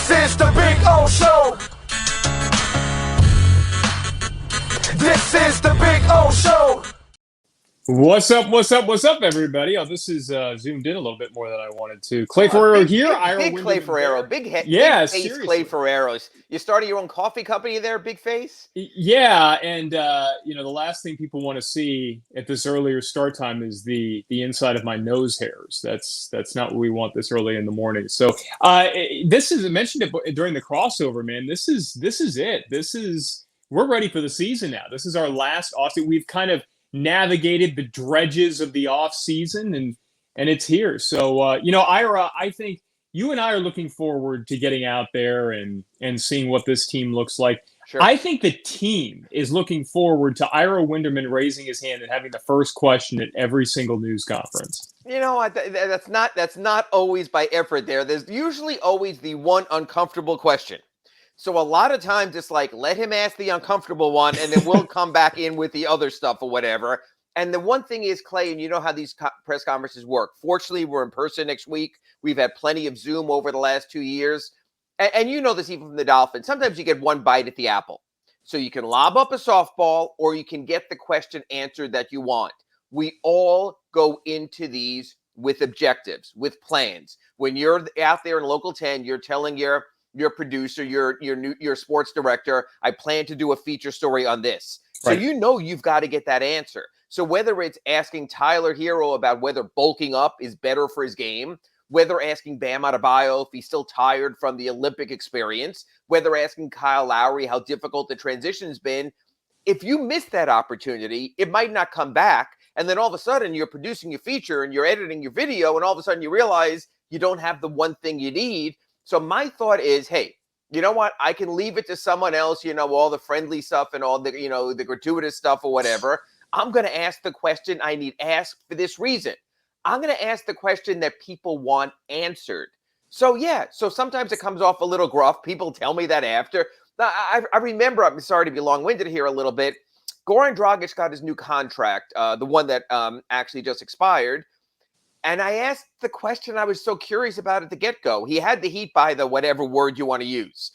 This is the Big O Show. This is the Big O Show. What's up, everybody? Oh, this is zoomed in a little bit more than I wanted to. Clay Ferraro here. Big Clay Ferraro. Big head. Yeah, big face Clay Ferraro. You started your own coffee company there, Big Face? Yeah, and the last thing people want to see at this earlier start time is the inside of my nose hairs. That's not what we want this early in the morning. So this is, I mentioned it during the crossover, man. This is it. We're ready for the season now. This is our last offseason. We've kind of navigated the dredges of the off season, and it's here. So Ira, I think you and I are looking forward to getting out there and seeing what this team looks like. Sure. I think the team is looking forward to Ira Winderman raising his hand and having the first question at every single news conference. You know, that's not always by effort there. There's usually always the one uncomfortable question. So a lot of times it's like, let him ask the uncomfortable one, and then we'll come back in with the other stuff or whatever. And the one thing is, Clay, and you know how these press conferences work. Fortunately, we're in person next week. We've had plenty of Zoom over the last 2 years. And you know this even from the Dolphins. Sometimes you get one bite at the apple. So you can lob up a softball, or you can get the question answered that you want. We all go into these with objectives, with plans. When you're out there in Local 10, you're telling your producer, your sports director, I plan to do a feature story on this. So right. You know you've got to get that answer. So whether it's asking Tyler Hero about whether bulking up is better for his game, whether asking Bam Adebayo if he's still tired from the Olympic experience, whether asking Kyle Lowry how difficult the transition's been, if you miss that opportunity, it might not come back. And then all of a sudden you're producing your feature and you're editing your video, and all of a sudden you realize you don't have the one thing you need. So my thought is, hey, you know what? I can leave it to someone else, all the friendly stuff and all the, the gratuitous stuff or whatever. I'm going to ask the question I need asked for this reason. I'm going to ask the question that people want answered. So, yeah. So sometimes it comes off a little gruff. People tell me that after. I remember, I'm sorry to be long-winded here a little bit. Goran Dragic got his new contract, the one that actually just expired. And I asked the question I was so curious about at the get-go. He had the heat by the whatever word you want to use.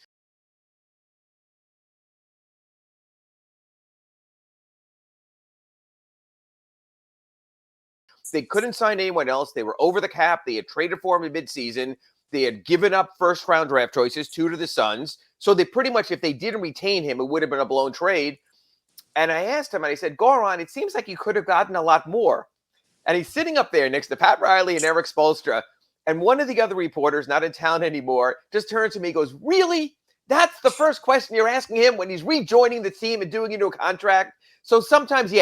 They couldn't sign anyone else. They were over the cap. They had traded for him in midseason. They had given up first-round draft choices, 2 to the Suns. So they pretty much, if they didn't retain him, it would have been a blown trade. And I asked him, and I said, Goran, it seems like you could have gotten a lot more. And he's sitting up there next to Pat Riley and Eric Spoelstra. And one of the other reporters, not in town anymore, just turns to me and goes, really? That's the first question you're asking him when he's rejoining the team and doing into a contract? So sometimes,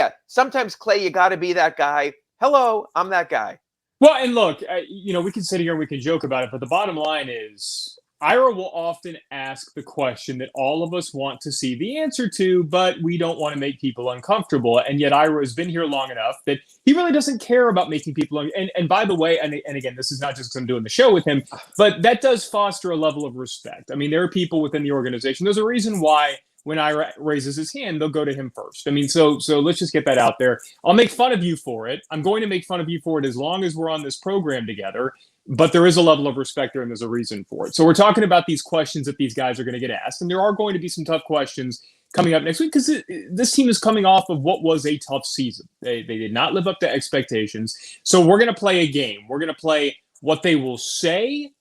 Clay, you got to be that guy. Hello, I'm that guy. Well, and look, we can sit here and we can joke about it, but the bottom line is Ira will often ask the question that all of us want to see the answer to, but we don't want to make people uncomfortable. And yet Ira has been here long enough that he really doesn't care about making people and by the way, and again, this is not just because I'm doing the show with him, but that does foster a level of respect. I mean, there are people within the organization. There's a reason why when Ira raises his hand, they'll go to him first. I mean, so let's just get that out there. I'll make fun of you for it. I'm going to make fun of you for it as long as we're on this program together. But there is a level of respect there, and there's a reason for it. So we're talking about these questions that these guys are going to get asked, and there are going to be some tough questions coming up next week because this team is coming off of what was a tough season. They did not live up to expectations. So we're going to play a game. We're going to play what they will say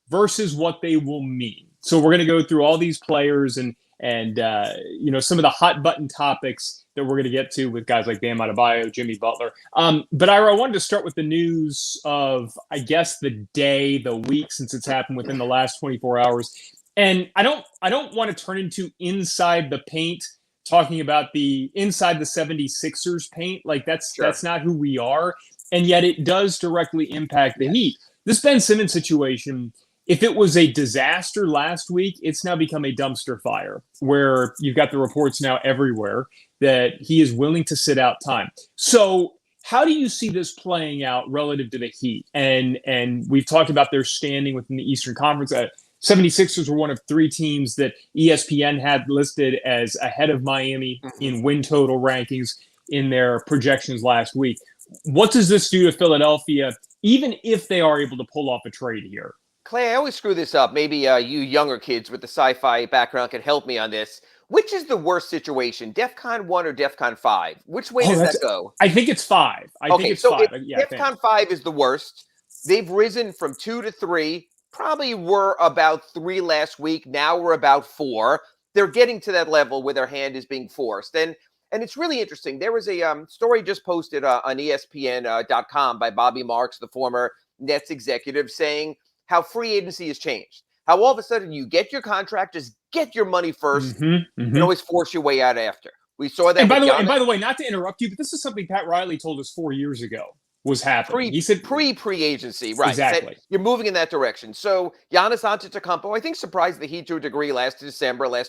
versus what they will mean. So we're going to go through all these players and some of the hot button topics that we're going to get to with guys like Bam Adebayo, Jimmy Butler. But Ira, I wanted to start with the news of, I guess, the day, the week, since it's happened within the last 24 hours. And I don't want to turn into inside the paint, talking about the inside the 76ers paint. Like that's not who we are. And yet it does directly impact the Heat. This Ben Simmons situation, if it was a disaster last week, it's now become a dumpster fire where you've got the reports now everywhere that he is willing to sit out time. So how do you see this playing out relative to the Heat? And we've talked about their standing within the Eastern Conference. 76ers were one of 3 teams that ESPN had listed as ahead of Miami in win total rankings in their projections last week. What does this do to Philadelphia, even if they are able to pull off a trade here? Clay, I always screw this up. Maybe you younger kids with the sci-fi background can help me on this. Which is the worst situation, DEFCON 1 or DEFCON 5? Which way does that go? I think it's 5. I think it's 5. Yeah, DEFCON 5 is the worst. They've risen from 2 to 3. Probably were about 3 last week. Now we're about 4. They're getting to that level where their hand is being forced. And it's really interesting. There was a story just posted on ESPN.com by Bobby Marks, the former Nets executive, saying how free agency has changed. How all of a sudden you get your contract, just get your money first, and always force your way out after. We saw that. And by the way, not to interrupt you, but this is something Pat Riley told us 4 years ago was happening. He said pre-agency, right? Exactly. You're moving in that direction. So Giannis Antetokounmpo, I think, surprised the Heat to a degree last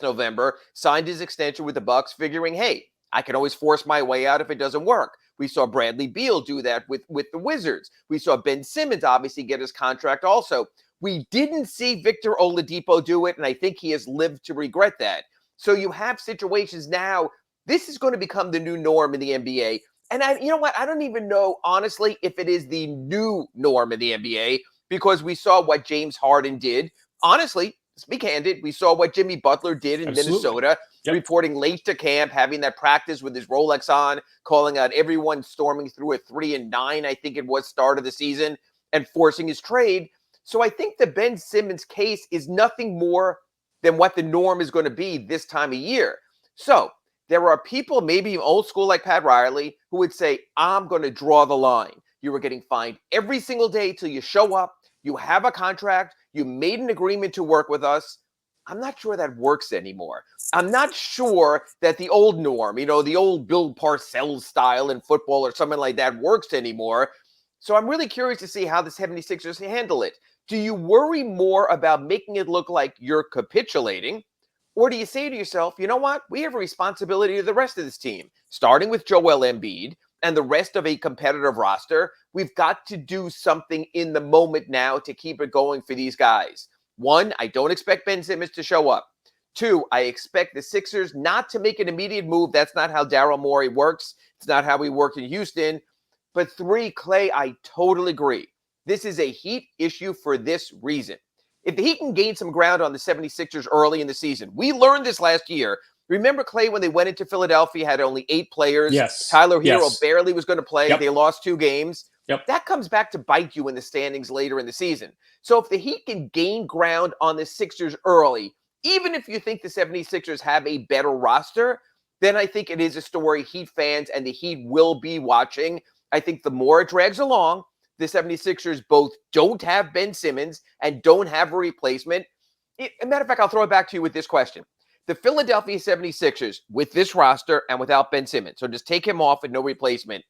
November, signed his extension with the Bucks, figuring, hey, I can always force my way out if it doesn't work. We saw Bradley Beal do that with the Wizards. We saw Ben Simmons obviously get his contract also. We didn't see Victor Oladipo do it, and I think he has lived to regret that. So you have situations now. This is going to become the new norm in the NBA. And you know what? I don't even know, honestly, if it is the new norm in the NBA, because we saw what James Harden did. Honestly, let's be candid, we saw what Jimmy Butler did in Minnesota, reporting late to camp, having that practice with his Rolex on, calling out everyone storming through a 3-9, I think it was, start of the season, and forcing his trade. So I think the Ben Simmons case is nothing more than what the norm is going to be this time of year. So there are people, maybe old school like Pat Riley, who would say, I'm going to draw the line. You are getting fined every single day till you show up. You have a contract. You made an agreement to work with us. I'm not sure that works anymore. I'm not sure that the old norm, the old Bill Parcells style in football or something like that works anymore. So I'm really curious to see how the 76ers handle it. Do you worry more about making it look like you're capitulating? Or do you say to yourself, you know what? We have a responsibility to the rest of this team, starting with Joel Embiid and the rest of a competitive roster. We've got to do something in the moment now to keep it going for these guys. 1, I don't expect Ben Simmons to show up. 2, I expect the Sixers not to make an immediate move. That's not how Daryl Morey works. It's not how he worked in Houston. But 3, Clay, I totally agree. This is a Heat issue for this reason. If the Heat can gain some ground on the 76ers early in the season, we learned this last year. Remember, Clay, when they went into Philadelphia, had only 8 players. Yes. Tyler Hero barely was going to play. Yep. They lost 2 games. Yep. That comes back to bite you in the standings later in the season. So if the Heat can gain ground on the Sixers early, even if you think the 76ers have a better roster, then I think it is a story Heat fans and the Heat will be watching. I think the more it drags along, the 76ers both don't have Ben Simmons and don't have a replacement. As a matter of fact, I'll throw it back to you with this question. The Philadelphia 76ers, with this roster and without Ben Simmons, so just take him off and no replacement,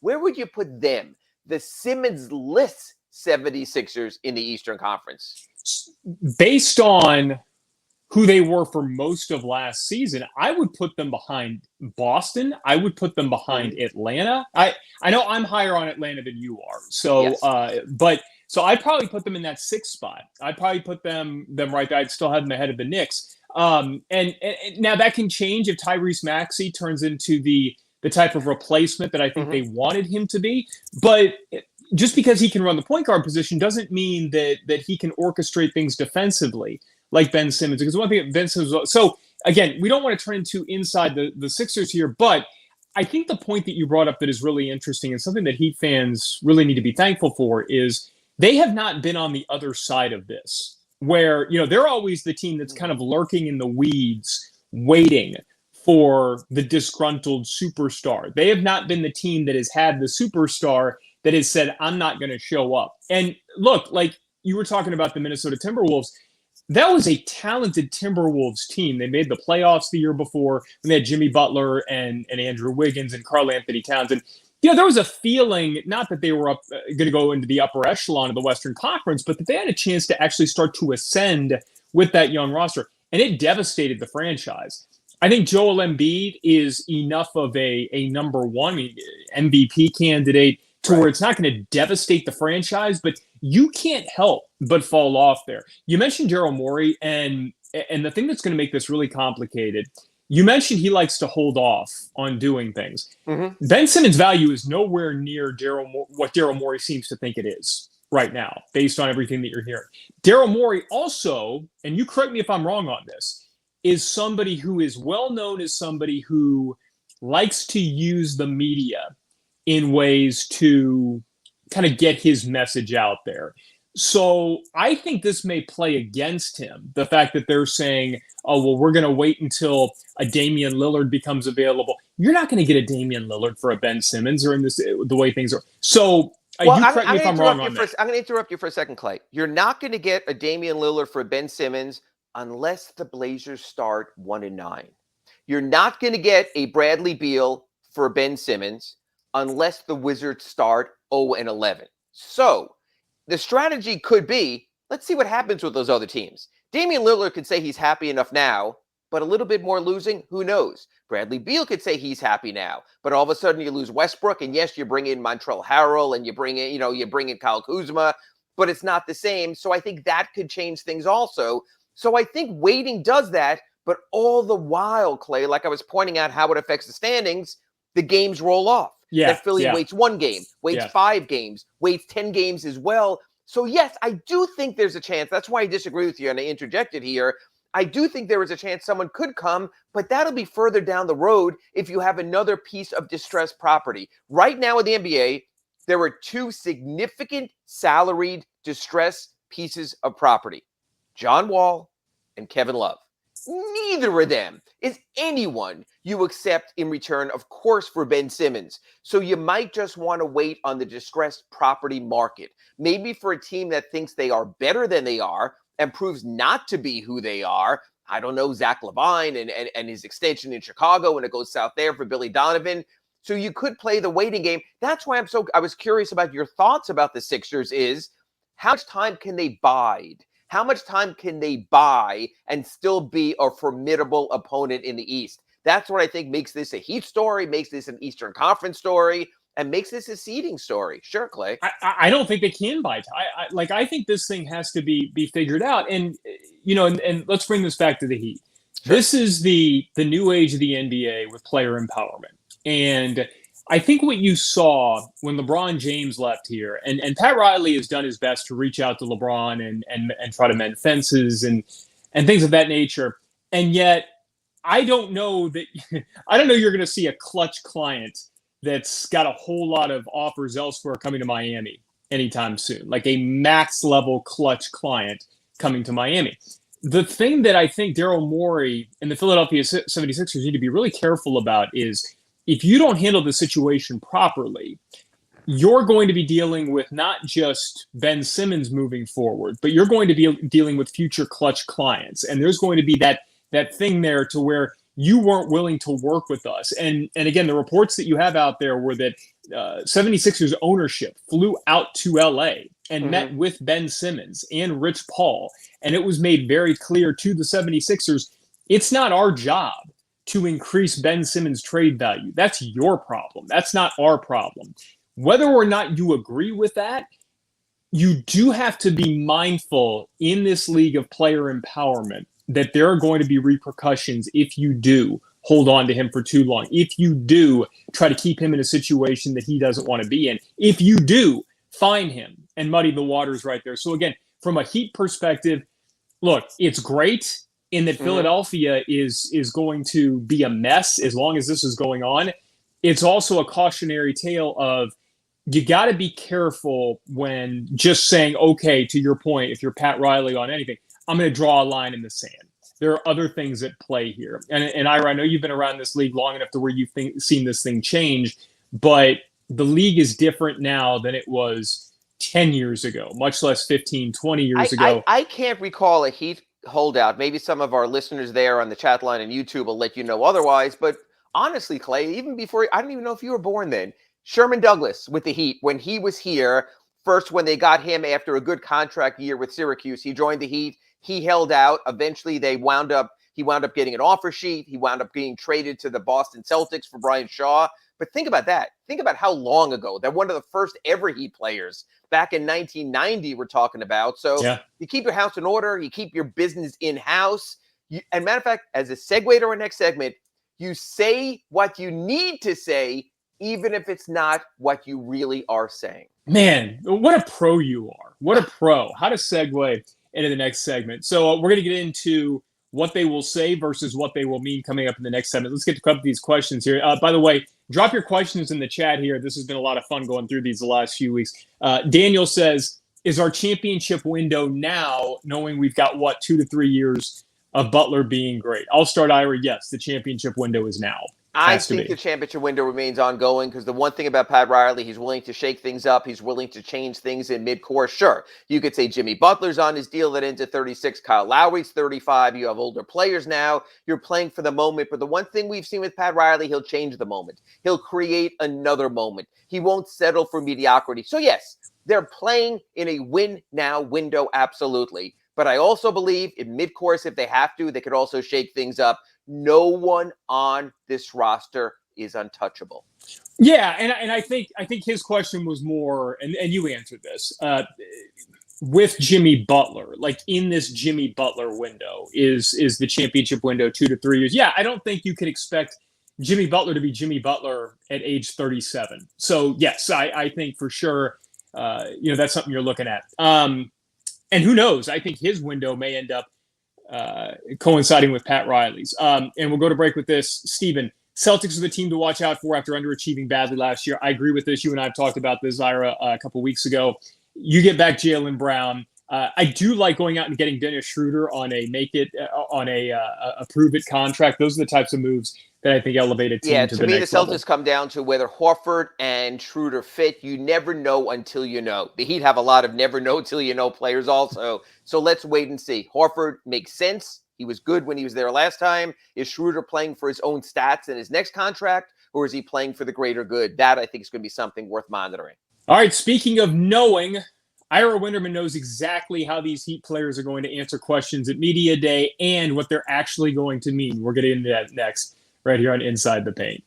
where would you put them, the Simmons-less 76ers in the Eastern Conference? Based on who they were for most of last season, I would put them behind Boston. I would put them behind Atlanta. I know I'm higher on Atlanta than you are. So, yes. So I'd probably put them in that 6th spot. I'd probably put them right there. I'd still have them ahead of the Knicks. And now that can change if Tyrese Maxey turns into the type of replacement that I think they wanted him to be. But just because he can run the point guard position doesn't mean that he can orchestrate things defensively like Ben Simmons. Because one thing that Ben Simmons, so again, we don't want to turn into inside the Sixers here, but I think the point that you brought up that is really interesting and something that Heat fans really need to be thankful for is they have not been on the other side of this, where, they're always the team that's kind of lurking in the weeds, waiting for the disgruntled superstar. They have not been the team that has had the superstar that has said, I'm not going to show up. And look, like you were talking about the Minnesota Timberwolves, that was a talented Timberwolves team. They made the playoffs the year before, and they had Jimmy Butler and Andrew Wiggins and Karl Anthony Towns. And, there was a feeling, not that they were going to go into the upper echelon of the Western Conference, but that they had a chance to actually start to ascend with that young roster. And it devastated the franchise. I think Joel Embiid is enough of a number one MVP candidate to where it's not going to devastate the franchise, but you can't help but fall off there. You mentioned Daryl Morey, and the thing that's going to make this really complicated, you mentioned he likes to hold off on doing things. Ben Simmons' value is nowhere near what Daryl Morey seems to think it is. right now, based on everything that you're hearing. Daryl Morey also, and you correct me if I'm wrong on this, is somebody who is well known as somebody who likes to use the media in ways to kind of get his message out there. So I think this may play against him. The fact that they're saying, oh, well, we're going to wait until a Damian Lillard becomes available. You're not going to get a Damian Lillard for a Ben Simmons or in this the way things are. So well, you correct me if I'm wrong on that. I'm going to interrupt you for a second, Clay. You're not going to get a Damian Lillard for a Ben Simmons unless the Blazers start 1-9. You're not going to get a Bradley Beal for Ben Simmons unless the Wizards start 0-11. So the strategy could be, let's see what happens with those other teams. Damian Lillard could say he's happy enough now, but a little bit more losing, who knows? Bradley Beal could say he's happy now, but all of a sudden you lose Westbrook, and yes, you bring in Montrezl Harrell, and you bring in Kyle Kuzma, but it's not the same. So I think that could change things also. So I think waiting does that, but all the while, Clay, like I was pointing out how it affects the standings, the games roll off. Yeah, that Philly waits 1 game, waits 5 games, waits 10 games as well. So yes, I do think there's a chance. That's why I disagree with you, and I interjected here. I do think there is a chance someone could come, but that'll be further down the road if you have another piece of distressed property. Right now in the NBA, there are 2 significant salaried distressed pieces of property, John Wall and Kevin Love. Neither of them is anyone you accept in return, of course, for Ben Simmons. So you might just want to wait on the distressed property market. Maybe for a team that thinks they are better than they are and proves not to be who they are. I don't know, Zach LaVine and his extension in Chicago when it goes south there for Billy Donovan. So you could play the waiting game. That's why I was curious about your thoughts about the Sixers is how much time can they bide? How much time can they buy and still be a formidable opponent in the East? That's what I think makes this a Heat story, makes this an Eastern Conference story, and makes this a seeding story. Sure, Clay. I don't think they can buy time. I think this thing has to be figured out. And, and let's bring this back to the Heat. Sure. This is the new age of the NBA with player empowerment. And I think what you saw when LeBron James left here, and Pat Riley has done his best to reach out to LeBron and try to mend fences and things of that nature. And yet, I don't know you're going to see a clutch client that's got a whole lot of offers elsewhere coming to Miami anytime soon, like a max level clutch client coming to Miami. The thing that I think Daryl Morey and the Philadelphia 76ers need to be really careful about is if you don't handle the situation properly, you're going to be dealing with not just Ben Simmons moving forward, but you're going to be dealing with future clutch clients. And there's going to be that thing there to where you weren't willing to work with us. And again, the reports that you have out there were that 76ers ownership flew out to LA and met with Ben Simmons and Rich Paul. And it was made very clear to the 76ers, it's not our job to increase Ben Simmons' trade value. That's your problem. That's not our problem. Whether or not you agree with that, you do have to be mindful in this league of player empowerment that there are going to be repercussions if you do hold on to him for too long, if you do try to keep him in a situation that he doesn't want to be in, if you do fine him and muddy the waters right there. So again, from a Heat perspective, look, it's great in that Philadelphia is going to be a mess as long as this is going on. It's also a cautionary tale of you got to be careful when just saying, okay, to your point, if you're Pat Riley on anything, I'm going to draw a line in the sand. There are other things at play here. And Ira, I know you've been around this league long enough to where you've seen this thing change, but the league is different now than it was 10 years ago, much less 15, 20 years ago. I can't recall a Heat holdout. Maybe some of our listeners there on the chat line and YouTube will let you know otherwise. But honestly, Clay, even before, I don't even know if you were born then, Sherman Douglas with the Heat, when he was here, first when they got him after a good contract year with Syracuse, he joined the Heat. He held out. Eventually, he wound up getting an offer sheet. He wound up being traded to the Boston Celtics for Brian Shaw. But think about that. Think about how long ago. They're one of the first ever Heat players back in 1990 we're talking about. So You keep your house in order. You keep your business in-house. And matter of fact, as a segue to our next segment, you say what you need to say even if it's not what you really are saying. Man, what a pro you are. What a pro. How to segue into the next segment. So we're going to get into what they will say versus what they will mean coming up in the next segment. Let's get to a couple of these questions here. By the way, drop your questions in the chat here. This has been a lot of fun going through these the last few weeks. Daniel says, is our championship window now, knowing we've got, 2 to 3 years of Butler being great? I'll start, Ira. Yes, the championship window is now. I think the championship window remains ongoing because the one thing about Pat Riley, he's willing to shake things up. He's willing to change things in mid-course. Sure, you could say Jimmy Butler's on his deal that ends at 36. Kyle Lowry's 35. You have older players now. You're playing for the moment. But the one thing we've seen with Pat Riley, he'll change the moment. He'll create another moment. He won't settle for mediocrity. So, yes, they're playing in a win-now window, absolutely. But I also believe in mid-course, if they have to, they could also shake things up. No one on this roster is untouchable. Yeah, and I think his question was more, and you answered this, with Jimmy Butler, like in this Jimmy Butler window, is the championship window 2 to 3 years? Yeah, I don't think you could expect Jimmy Butler to be Jimmy Butler at age 37. So yes, I think for sure, that's something you're looking at. And who knows? I think his window may end up coinciding with Pat Riley's. And we'll go to break with this. Steven, Celtics are the team to watch out for after underachieving badly last year. I agree with this. You and I have talked about this, Ira, a couple weeks ago. You get back Jaylen Brown. I do like going out and getting Dennis Schroeder on a prove it contract. Those are the types of moves that I think elevate a team to the next level. To me, the Celtics come down to whether Horford and Schroeder fit. You never know until you know. The Heat have a lot of never know till you know players also. So let's wait and see. Horford makes sense. He was good when he was there last time. Is Schroeder playing for his own stats in his next contract, or is he playing for the greater good? That, I think, is going to be something worth monitoring. All right, speaking of knowing, Ira Winderman knows exactly how these Heat players are going to answer questions at Media Day and what they're actually going to mean. We're getting into that next, right here on Inside the Paint.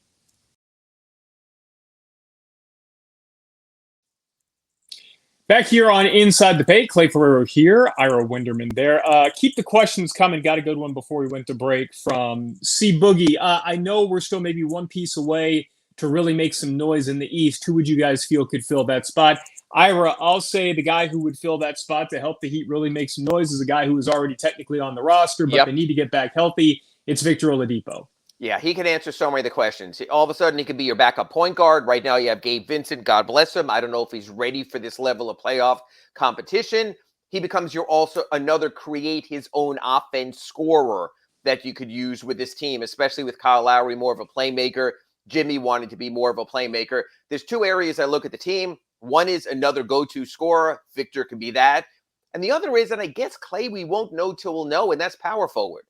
Back here on Inside the Paint, Clay Ferraro here, Ira Winderman there. Keep the questions coming. Got a good one before we went to break from C. Boogie. I know we're still maybe one piece away to really make some noise in the East. Who would you guys feel could fill that spot? Ira, I'll say the guy who would fill that spot to help the Heat really make some noise is a guy who is already technically on the roster, but they need to get back healthy. It's Victor Oladipo. Yeah, he can answer so many of the questions. All of a sudden, he could be your backup point guard. Right now, you have Gabe Vincent. God bless him. I don't know if he's ready for this level of playoff competition. He becomes your also another create his own offense scorer that you could use with this team, especially with Kyle Lowry, more of a playmaker. Jimmy wanted to be more of a playmaker. There's two areas I look at the team. One is another go-to scorer. Victor can be that. And the other is, and I guess, Clay, we won't know till we'll know, and that's power forward.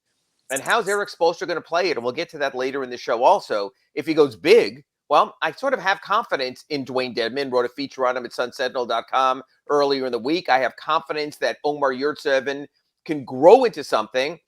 And how's Eric Spoelstra going to play it? And we'll get to that later in the show also. If he goes big, well, I sort of have confidence in Dwayne Dedman. Wrote a feature on him at sunsentinel.com earlier in the week. I have confidence that Omar Yurtseven can grow into something.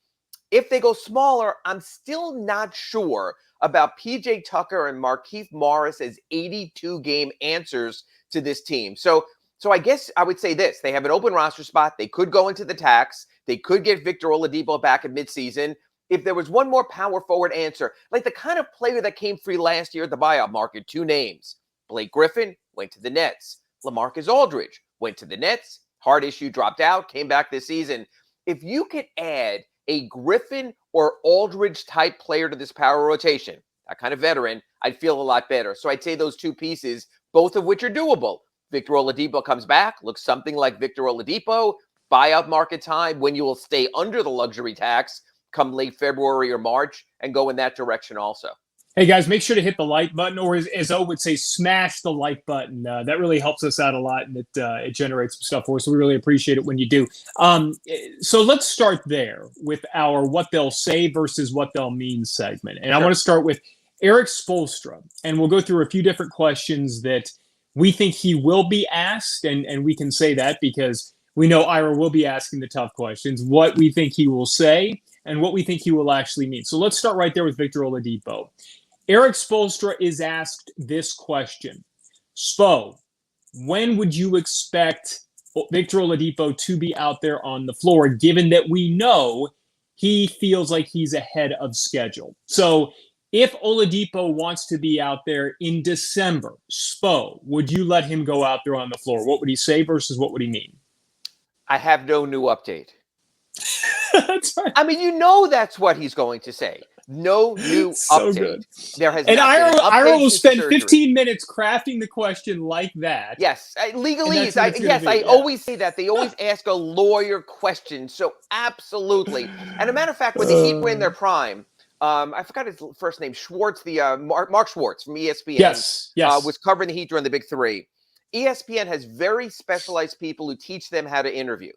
If they go smaller, I'm still not sure about PJ Tucker and Markieff Morris as 82-game answers to this team. So I guess I would say this. They have an open roster spot. They could go into the tax. They could get Victor Oladipo back at midseason. If there was one more power forward answer, like the kind of player that came free last year at the buyout market, two names. Blake Griffin went to the Nets. LaMarcus Aldridge went to the Nets. Heart issue, dropped out, came back this season. If you could add a Griffin or Aldridge type player to this power rotation, that kind of veteran, I'd feel a lot better. So I'd say those two pieces, both of which are doable. Victor Oladipo comes back, looks something like Victor Oladipo. Buyout market time when you will stay under the luxury tax come late February or March and go in that direction also. Hey, guys, make sure to hit the like button, or as O would say, smash the like button. That really helps us out a lot, and it generates some stuff for us, so we really appreciate it when you do. So let's start there with our what they'll say versus what they'll mean segment. And I want to start with Eric Spoelstra, and we'll go through a few different questions that we think he will be asked, and we can say that because we know Ira will be asking the tough questions, what we think he will say, and what we think he will actually mean. So let's start right there with Victor Oladipo. Eric Spoelstra is asked this question. Spo, when would you expect Victor Oladipo to be out there on the floor, given that we know he feels like he's ahead of schedule? So if Oladipo wants to be out there in December, Spo, would you let him go out there on the floor? What would he say versus what would he mean? I have no new update. That's right. I mean, that's what he's going to say. No new So update. Good. There has and not been an update Ira will spend surgery. 15 minutes crafting the question like that. Yes, legalese. I Yeah. always say that. They always ask a lawyer question. So absolutely. And a matter of fact, when the Heat were in their prime, I forgot his first name, Schwartz, Mark Schwartz from ESPN. Yes. Was covering the Heat during the Big Three. ESPN has very specialized people who teach them how to interview.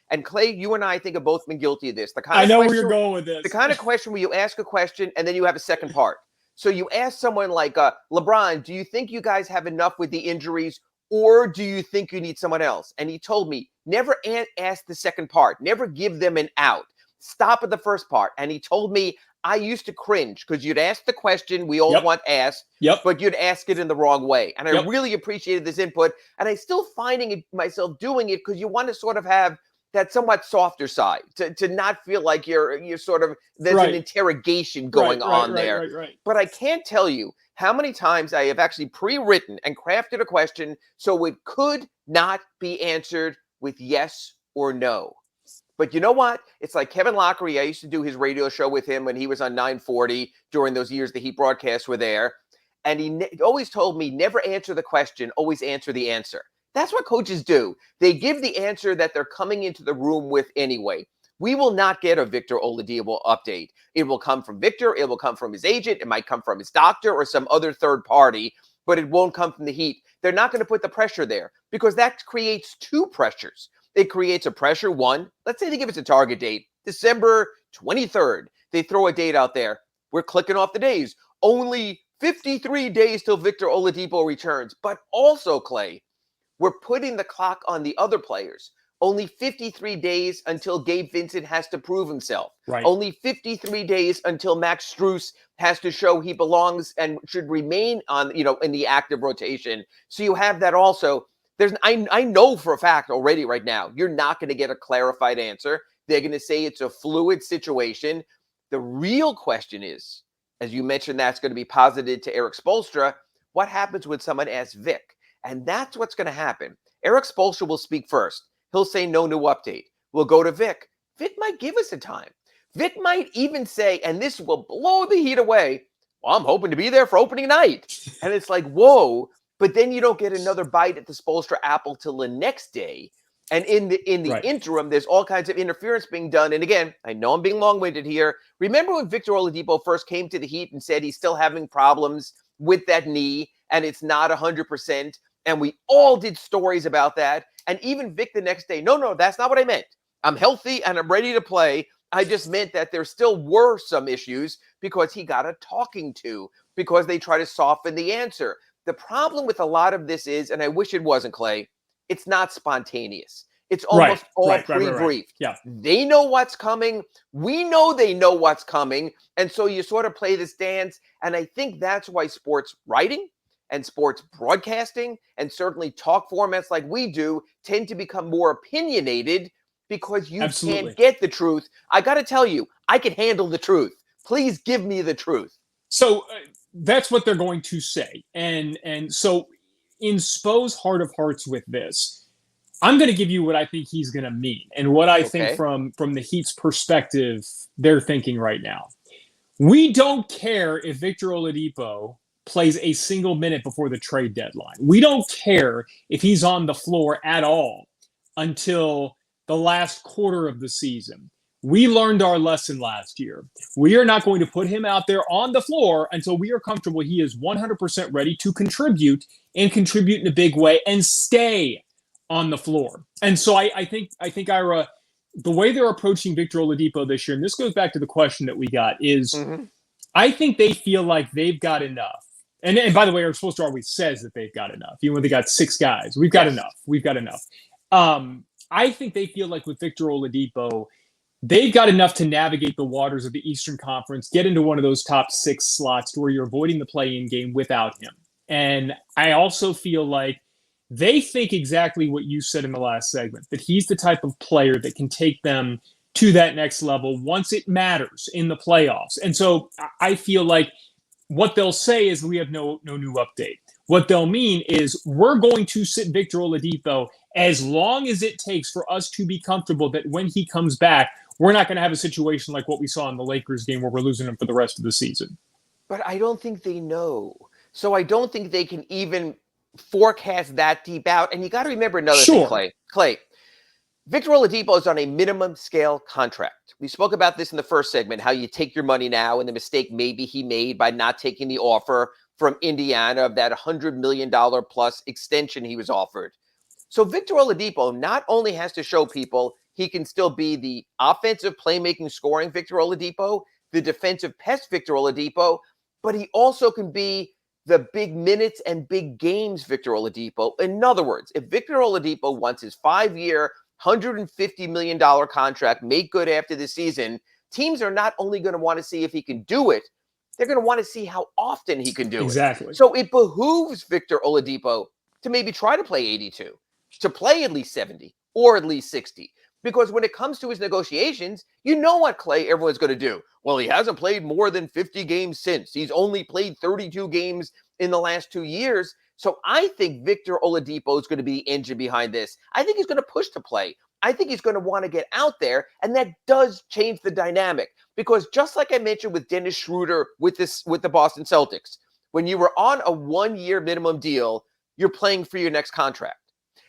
And Clay, you and I think have both been guilty of this. I know where you're going with this. The kind of question where you ask a question and then you have a second part. So you ask someone like LeBron, do you think you guys have enough with the injuries, or do you think you need someone else? And he told me, never ask the second part. Never give them an out. Stop at the first part. And he told me, I used to cringe because you'd ask the question we all want asked, but you'd ask it in the wrong way. And I really appreciated this input. And I'm still finding myself doing it because you want to sort of have that somewhat softer side to not feel like you're sort of there's an interrogation going on there. But I can't tell you how many times I have actually pre-written and crafted a question so it could not be answered with yes or no. But you know what? It's like Kevin Lockery. I used to do his radio show with him when he was on 940 during those years the Heat broadcasts were there. And he always told me, never answer the question, always answer the answer. That's what coaches do. They give the answer that they're coming into the room with anyway. We will not get a Victor Oladipo update. It will come from Victor. It will come from his agent. It might come from his doctor or some other third party, but it won't come from the Heat. They're not going to put the pressure there because that creates two pressures. It creates a pressure. One, let's say they give us a target date, December 23rd. They throw a date out there. We're clicking off the days. Only 53 days till Victor Oladipo returns. But also, Clay, we're putting the clock on the other players. Only 53 days until Gabe Vincent has to prove himself. Only 53 days until Max Strus has to show he belongs and should remain on, in the active rotation. So you have that also. I know for a fact already right now, you're not going to get a clarified answer. They're going to say it's a fluid situation. The real question is, as you mentioned, that's going to be posited to Eric Spoelstra. What happens when someone asks Vic? And that's what's going to happen. Eric Spoelstra will speak first. He'll say no new update. We'll go to Vic. Vic might give us a time. Vic might even say, and this will blow the Heat away, well, I'm hoping to be there for opening night. And it's like, whoa. But then you don't get another bite at the Spoelstra apple till the next day. And in the interim, there's all kinds of interference being done. And again, I know I'm being long-winded here. Remember when Victor Oladipo first came to the Heat and said he's still having problems with that knee and it's not 100%? And we all did stories about that. And even Vic the next day, no, that's not what I meant. I'm healthy and I'm ready to play. I just meant that there still were some issues because he got a talking to, because they try to soften the answer. The problem with a lot of this is, and I wish it wasn't, Clay, it's not spontaneous. It's almost all pre-briefed. Yeah. They know what's coming. We know they know what's coming. And so you sort of play this dance. And I think that's why sports writing and sports broadcasting and certainly talk formats like we do tend to become more opinionated because you can't get the truth. I got to tell you, I can handle the truth. Please give me the truth. So that's what they're going to say. And so in Spo's heart of hearts with this, I'm going to give you what I think he's going to mean and what I think from the Heat's perspective they're thinking right now. We don't care if Victor Oladipo plays a single minute before the trade deadline. We don't care if he's on the floor at all until the last quarter of the season. We learned our lesson last year. We are not going to put him out there on the floor until we are comfortable he is 100% ready to contribute and contribute in a big way and stay on the floor. And so I think Ira, the way they're approaching Victor Oladipo this year, and this goes back to the question that we got, is I think they feel like they've got enough. And by the way, Eric Spoelstra always says that they've got enough. Even when they got 6 guys, we've got enough. We've got enough. I think they feel like with Victor Oladipo, they've got enough to navigate the waters of the Eastern Conference, get into one of those top 6 slots to where you're avoiding the play-in game without him. And I also feel like they think exactly what you said in the last segment, that he's the type of player that can take them to that next level once it matters in the playoffs. And so I feel like what they'll say is we have no new update. What they'll mean is we're going to sit Victor Oladipo as long as it takes for us to be comfortable that when he comes back, we're not going to have a situation like what we saw in the Lakers game where we're losing him for the rest of the season. But I don't think they know. So I don't think they can even forecast that deep out. And you got to remember another thing, Clay. Victor Oladipo is on a minimum scale contract. We spoke about this in the first segment, how you take your money now and the mistake maybe he made by not taking the offer from Indiana of that $100 million plus extension he was offered. So Victor Oladipo not only has to show people he can still be the offensive playmaking scoring Victor Oladipo, the defensive pest Victor Oladipo, but he also can be the big minutes and big games Victor Oladipo. In other words, if Victor Oladipo wants his 5-year, $150 million contract made good after the season, teams are not only going to want to see if he can do it, they're going to want to see how often he can do Exactly. it. So it behooves Victor Oladipo to maybe try to play 82, to play at least 70 or at least 60. Because when it comes to his negotiations, you know what, Clay, everyone's going to do. Well, he hasn't played more than 50 games since. He's only played 32 games in the last 2 years. So I think Victor Oladipo is going to be the engine behind this. I think he's going to push to play. I think he's going to want to get out there, and that does change the dynamic. Because just like I mentioned with Dennis Schroeder with the Boston Celtics, when you were on a 1-year minimum deal, you're playing for your next contract.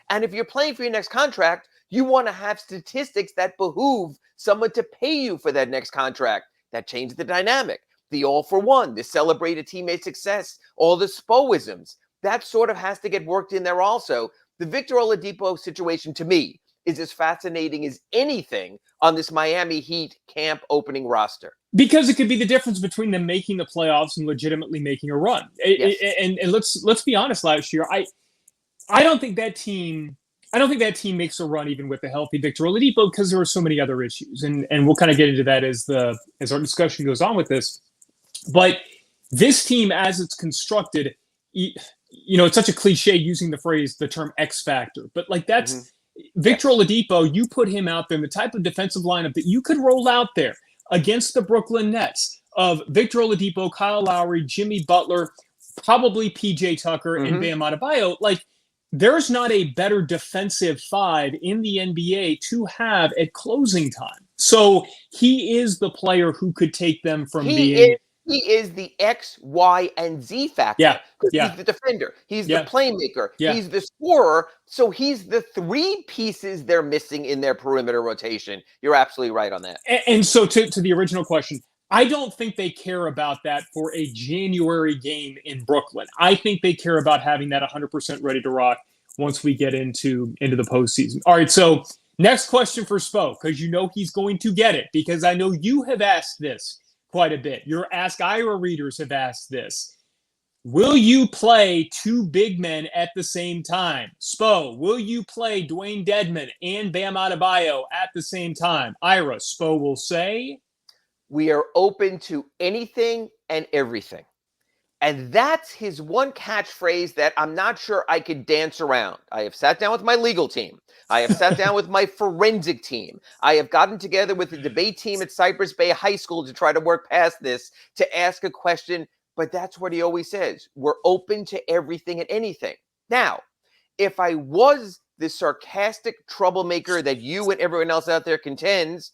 And if you're playing for your next contract, you want to have statistics that behoove someone to pay you for that next contract. That changes the dynamic. The all for one, the celebrate a teammate success, all the spoisms. That sort of has to get worked in there also. The Victor Oladipo situation, to me, is as fascinating as anything on this Miami Heat camp opening roster. Because it could be the difference between them making the playoffs and legitimately making a run. Yes. And let's be honest, last year, I don't think that team makes a run even with a healthy Victor Oladipo because there were so many other issues. And we'll kind of get into that as our discussion goes on with this. But this team, as it's constructed, it's such a cliche using the term X factor, but like that's Victor Oladipo. You put him out there in the type of defensive lineup that you could roll out there against the Brooklyn Nets of Victor Oladipo, Kyle Lowry, Jimmy Butler, probably PJ Tucker, and Bam Adebayo. Like, there's not a better defensive 5 in the NBA to have at closing time. So he is the player who could take them from He is the X, Y, and Z factor. Yeah. He's the defender. He's the playmaker. Yeah. He's the scorer. So he's the 3 pieces they're missing in their perimeter rotation. You're absolutely right on that. And so to the original question, I don't think they care about that for a January game in Brooklyn. I think they care about having that 100% ready to rock once we get into the postseason. All right, so next question for Spo, because you know he's going to get it, because I know you have asked this quite a bit. Your Ask Ira readers have asked this. Will you play 2 big men at the same time? Spo, will you play Dwayne Dedmon and Bam Adebayo at the same time? Ira, Spo will say, we are open to anything and everything. And that's his one catchphrase that I'm not sure I could dance around. I have sat down with my legal team. I have sat down with my forensic team. I have gotten together with the debate team at Cypress Bay High School to try to work past this, to ask a question. But that's what he always says. We're open to everything and anything. Now, if I was the sarcastic troublemaker that you and everyone else out there contends,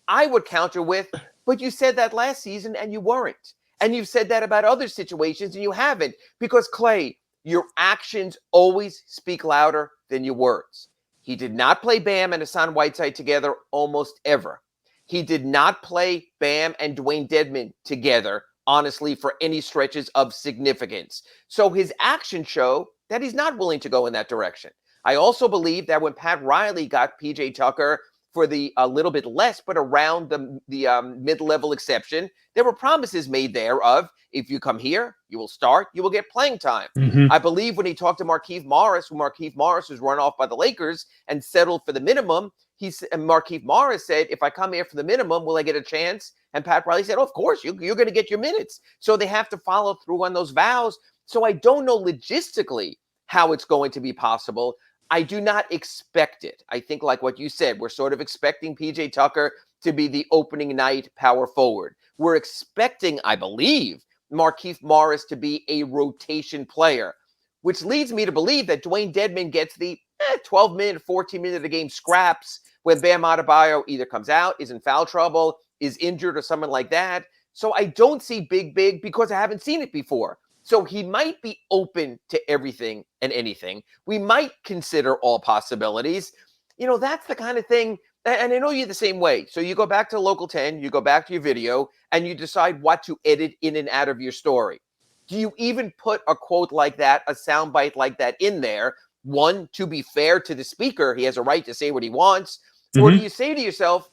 I would counter with, but you said that last season and you weren't. And you've said that about other situations and you haven't. Because, Clay, your actions always speak louder than your words. He did not play Bam and Hassan Whiteside together almost ever. He did not play Bam and Dwayne Dedmon together, honestly, for any stretches of significance. So his actions show that he's not willing to go in that direction. I also believe that when Pat Riley got PJ Tucker for the a little bit less, but around the mid-level exception, there were promises made there of, if you come here, you will start, you will get playing time. I believe when he talked to Markieff Morris, when Markieff Morris was run off by the Lakers and settled for the minimum, Markieff Morris said, if I come here for the minimum, will I get a chance? And Pat Riley said, oh, of course, you're going to get your minutes. So they have to follow through on those vows. So I don't know logistically how it's going to be possible. I do not expect it. I think, like what you said, we're sort of expecting PJ Tucker to be the opening night power forward. We're expecting, I believe, Markieff Morris to be a rotation player, which leads me to believe that Dwayne Dedmon gets the 12-minute, 14-minute a game scraps when Bam Adebayo either comes out, is in foul trouble, is injured or something like that. So I don't see Big because I haven't seen it before. So he might be open to everything and anything. We might consider all possibilities. That's the kind of thing, and I know you're the same way. So you go back to Local 10, you go back to your video, and you decide what to edit in and out of your story. Do you even put a quote like that, a soundbite like that in there? One, to be fair to the speaker, he has a right to say what he wants. Or do you say to yourself,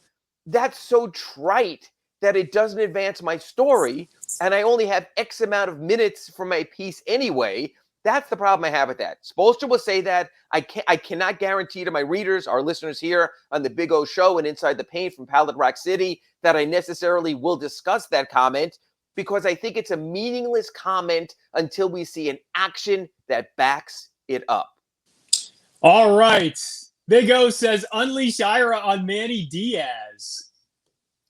that's so trite that it doesn't advance my story, and I only have X amount of minutes for my piece anyway? That's the problem I have with that. Spoelstra will say that. I cannot guarantee to my readers, our listeners here on the Big O Show and Inside the Paint from Pallet Rock City, that I necessarily will discuss that comment, because I think it's a meaningless comment until we see an action that backs it up. All right. Big O says, unleash Ira on Manny Diaz.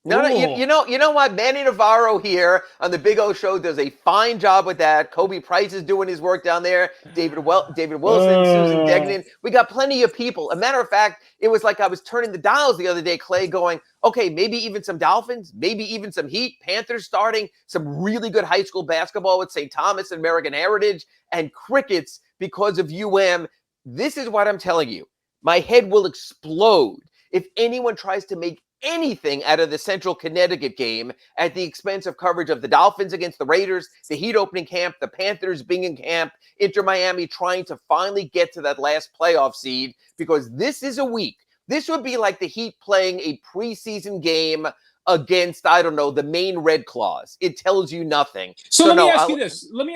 No, you know what? Manny Navarro here on the Big O Show does a fine job with that. Kobe Price is doing his work down there. David Wilson, Susan Degnan. We got plenty of people. A matter of fact, it was like I was turning the dials the other day, Clay, going, okay, maybe even some Dolphins, maybe even some Heat, Panthers starting, some really good high school basketball with St. Thomas and American Heritage, and crickets because of UM. This is what I'm telling you. My head will explode if anyone tries to make anything out of the Central Connecticut game at the expense of coverage of the Dolphins against the Raiders, the Heat opening camp, the Panthers being in camp, Inter Miami trying to finally get to that last playoff seed, because this is a week. This would be like the Heat playing a preseason game against, I don't know, the Maine Red Claws. It tells you nothing. So let me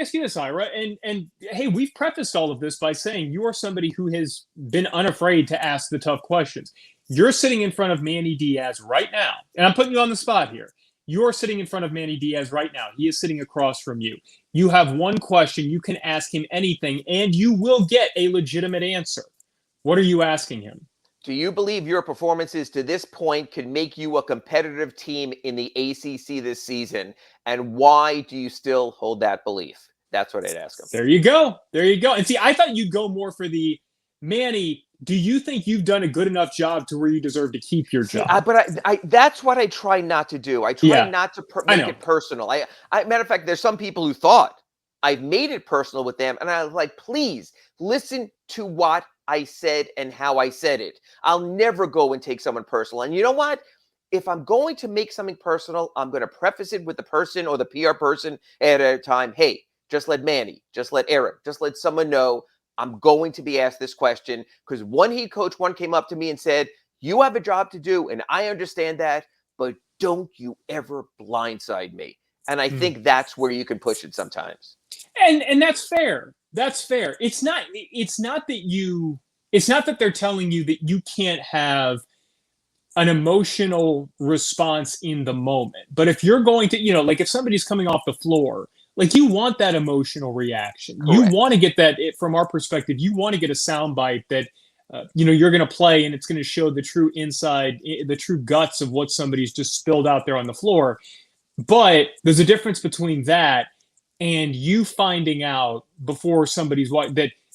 ask you this, Ira. And hey, we've prefaced all of this by saying you are somebody who has been unafraid to ask the tough questions. You're sitting in front of Manny Diaz right now, and I'm putting you on the spot here. You're sitting in front of Manny Diaz right now. He is sitting across from you. You have one question. You can ask him anything, and you will get a legitimate answer. What are you asking him? Do you believe your performances to this point can make you a competitive team in the ACC this season? And why do you still hold that belief? That's what I'd ask him. There you go. And see, I thought you'd go more for the Manny. Do you think you've done a good enough job to where you deserve to keep your job? But that's what I try not to do. I try not to make it personal. Matter of fact, there's some people who thought I've made it personal with them. And I was like, please listen to what I said and how I said it. I'll never go and take someone personal. And you know what? If I'm going to make something personal, I'm going to preface it with the person or the PR person at a time. Hey, just let Manny, just let Eric, just let someone know I'm going to be asked this question, because one Heat coach came up to me and said, you have a job to do, and I understand that, but don't you ever blindside me. And I think that's where you can push it sometimes. And that's fair. That's fair. It's not that they're telling you that you can't have an emotional response in the moment. But if you're going to, like if somebody's coming off the floor, like you want that emotional reaction. Correct. You want to get that, from our perspective, you want to get a soundbite that, you're going to play and it's going to show the true inside, the true guts of what somebody's just spilled out there on the floor. But there's a difference between that and you finding out before somebody's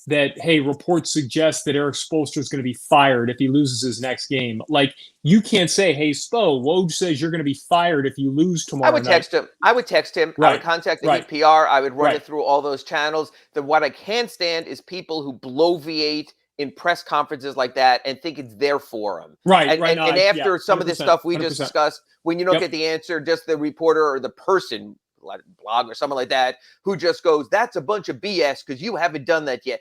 that, hey, reports suggest that Eric Spoelstra is going to be fired if he loses his next game. Like, you can't say, hey, Spo, Woj says you're going to be fired if you lose tomorrow night. I would text him. Right. I would contact the Heat PR. I would run it through all those channels. What I can't stand is people who bloviate in press conferences like that and think it's their forum. Right. And after some of this stuff we 100%. just discussed, when you don't get the answer, just the reporter or the person, like blog or something like that, who just goes, that's a bunch of BS because you haven't done that yet.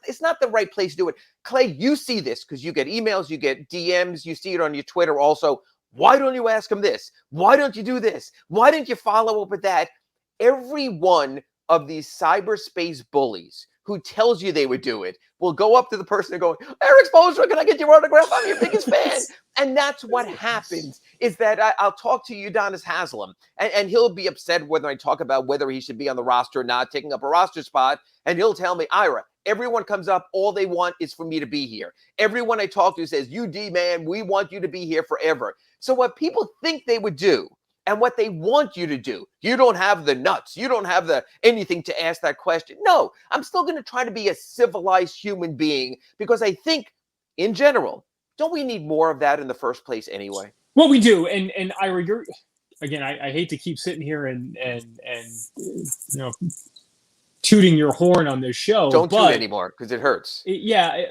It's not the right place to do it. Clay, you see this because you get emails, you get DMs, you see it on your Twitter also. Why don't you ask him this? Why don't you do this? Why didn't you follow up with that? Every one of these cyberspace bullies who tells you they would do it will go up to the person and go, Eric Spoelstra, can I get your autograph? I'm your biggest fan. And that's what happens, is that I'll talk to Udonis Haslem, and he'll be upset whether I talk about whether he should be on the roster or not, taking up a roster spot, and he'll tell me, Ira, everyone comes up, all they want is for me to be here. Everyone I talk to says, UD, man, we want you to be here forever. So what people think they would do and what they want you to do. You don't have the nuts. You don't have the anything to ask that question. No, I'm still going to try to be a civilized human being because I think, in general, don't we need more of that in the first place anyway? Well, we do. And Ira, you're again. I hate to keep sitting here and tooting your horn on this show. Don't toot anymore because it hurts.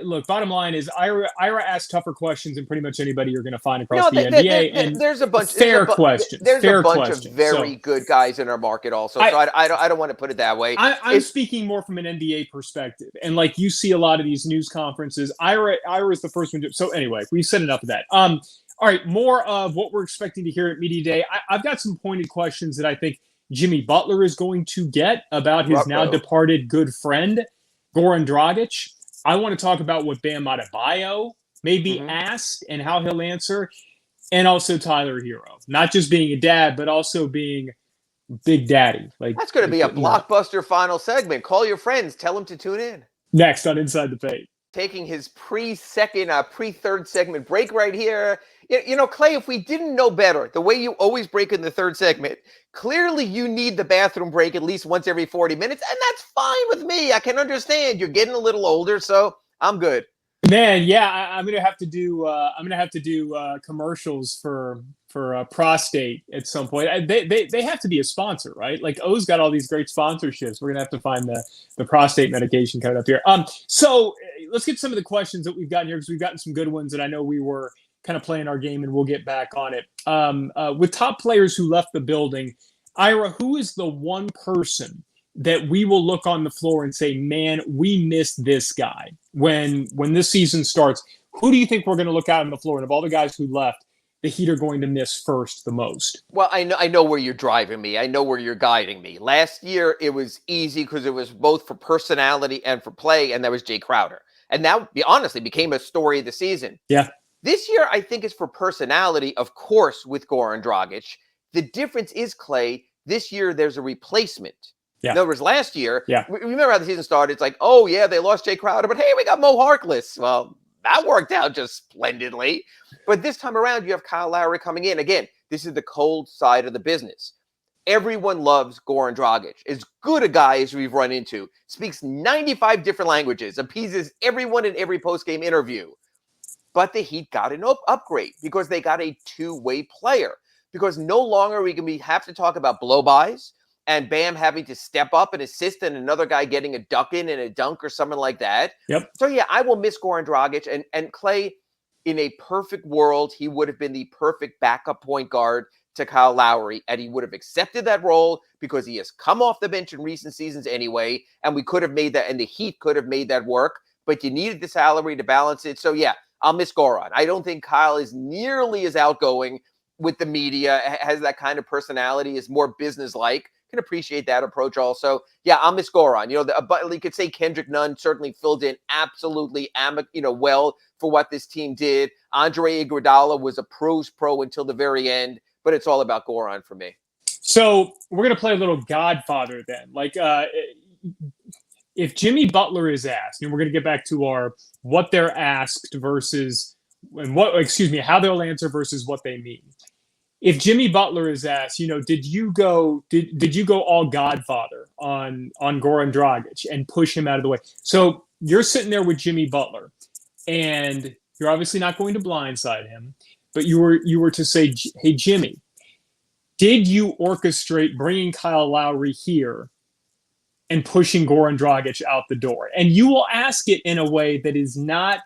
Look, bottom line is Ira asks tougher questions than pretty much anybody you're going to find across the NBA. And there's a bunch fair questions. There's a bunch of very good guys in our market also. So I don't want to put it that way. I'm speaking more from an NBA perspective. And like you see a lot of these news conferences, Ira is the first one to. So anyway, we've said enough of that. All right, more of what we're expecting to hear at Media Day. I've got some pointed questions that I think Jimmy Butler is going to get about his now departed good friend, Goran Dragic. I want to talk about what Bam Adebayo may be asked and how he'll answer. And also Tyler Hero. Not just being a dad, but also being Big Daddy. That's going to be a blockbuster final segment. Call your friends. Tell them to tune in. Next on Inside the Paint. Taking his pre-third segment break right here. Clay, if we didn't know better, the way you always break in the third segment, clearly you need the bathroom break at least once every 40 minutes, and that's fine with me. I can understand. You're getting a little older, so I'm good. Man, yeah, I'm gonna have to do commercials for prostate at some point. They have to be a sponsor, right? Like O's got all these great sponsorships. We're gonna have to find the prostate medication coming up here. So let's get some of the questions that we've gotten here because we've gotten some good ones, and I know we were kind of playing our game, and we'll get back on it. With top players who left the building, Ira, who is the one person that we will look on the floor and say, man, we missed this guy when this season starts? Who do you think we're going to look out on the floor? And of all the guys who left, the Heat are going to miss first the most? Well, I know where you're driving me. I know where you're guiding me. Last year, it was easy because it was both for personality and for play, and that was Jay Crowder. And that, honestly, became a story of the season. Yeah. This year, I think, is for personality, of course, with Goran Dragic. The difference is, Clay, this year there's a replacement. Yeah. In other words, last year, remember how the season started? It's like, oh, yeah, they lost Jay Crowder, but hey, we got Mo Harkless. Well, that worked out just splendidly. But this time around, you have Kyle Lowry coming in. Again, this is the cold side of the business. Everyone loves Goran Dragic. As good a guy as we've run into, speaks 95 different languages, appeases everyone in every post-game interview. But the Heat got an upgrade because they got a two-way player. Because no longer are we going to have to talk about blow-bys and Bam having to step up and assist and another guy getting a duck in and a dunk or something like that. Yep. So, yeah, I will miss Goran Dragic. And Clay, in a perfect world, he would have been the perfect backup point guard to Kyle Lowry, and he would have accepted that role because he has come off the bench in recent seasons anyway, and we could have made that, and the Heat could have made that work, but you needed the salary to balance it. So, yeah, I'll miss Goran. I don't think Kyle is nearly as outgoing with the media, has that kind of personality, is more business-like. Can appreciate that approach also. Yeah, I'll miss Goran. But you could say Kendrick Nunn certainly filled in absolutely well for what this team did. Andre Iguodala was a pro's pro until the very end, but it's all about Goran for me. So we're going to play a little Godfather then. If Jimmy Butler is asked, and we're going to get back to our what they're asked versus how they'll answer versus what they mean. If Jimmy Butler is asked, did you go all Godfather on Goran Dragic and push him out of the way? So you're sitting there with Jimmy Butler, and you're obviously not going to blindside him, but you were to say, hey, Jimmy, did you orchestrate bringing Kyle Lowry here and pushing Goran Dragic out the door? And you will ask it in a way that is not,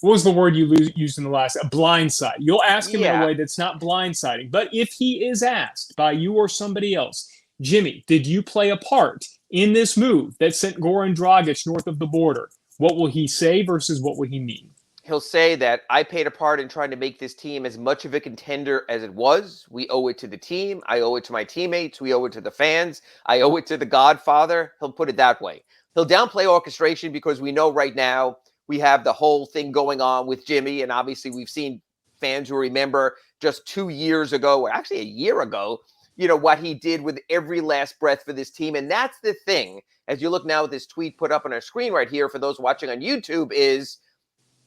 what was the word you used in the last? A blindside. You'll ask him in a way that's not blindsiding. But if he is asked by you or somebody else, Jimmy, did you play a part in this move that sent Goran Dragic north of the border? What will he say versus what will he mean? He'll say that I played a part in trying to make this team as much of a contender as it was. We owe it to the team. I owe it to my teammates. We owe it to the fans. I owe it to the Godfather. He'll put it that way. He'll downplay orchestration because we know right now we have the whole thing going on with Jimmy. And obviously we've seen fans who remember just 2 years ago, or actually a year ago, what he did with every last breath for this team. And that's the thing, as you look now at this tweet put up on our screen right here for those watching on YouTube, is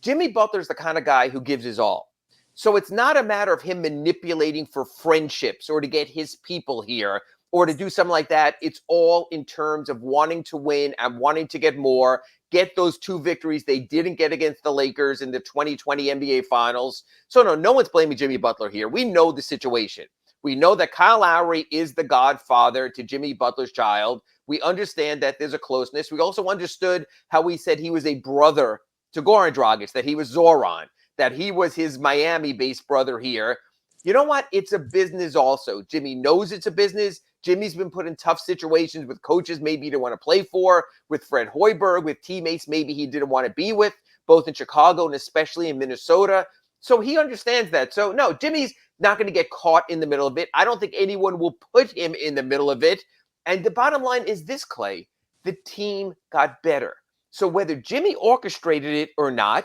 Jimmy Butler's the kind of guy who gives his all. So it's not a matter of him manipulating for friendships or to get his people here or to do something like that. It's all in terms of wanting to win and wanting to get more, get those 2 victories they didn't get against the Lakers in the 2020 NBA Finals. So no one's blaming Jimmy Butler here. We know the situation. We know that Kyle Lowry is the godfather to Jimmy Butler's child. We understand that there's a closeness. We also understood how we said he was a brother to Goran Dragic, that he was Zoran, that he was his Miami-based brother here. You know what? It's a business also. Jimmy knows it's a business. Jimmy's been put in tough situations with coaches maybe he didn't want to play for, with Fred Hoiberg, with teammates maybe he didn't want to be with, both in Chicago and especially in Minnesota. So he understands that. So no, Jimmy's not going to get caught in the middle of it. I don't think anyone will put him in the middle of it. And the bottom line is this, Clay. The team got better. So whether Jimmy orchestrated it or not,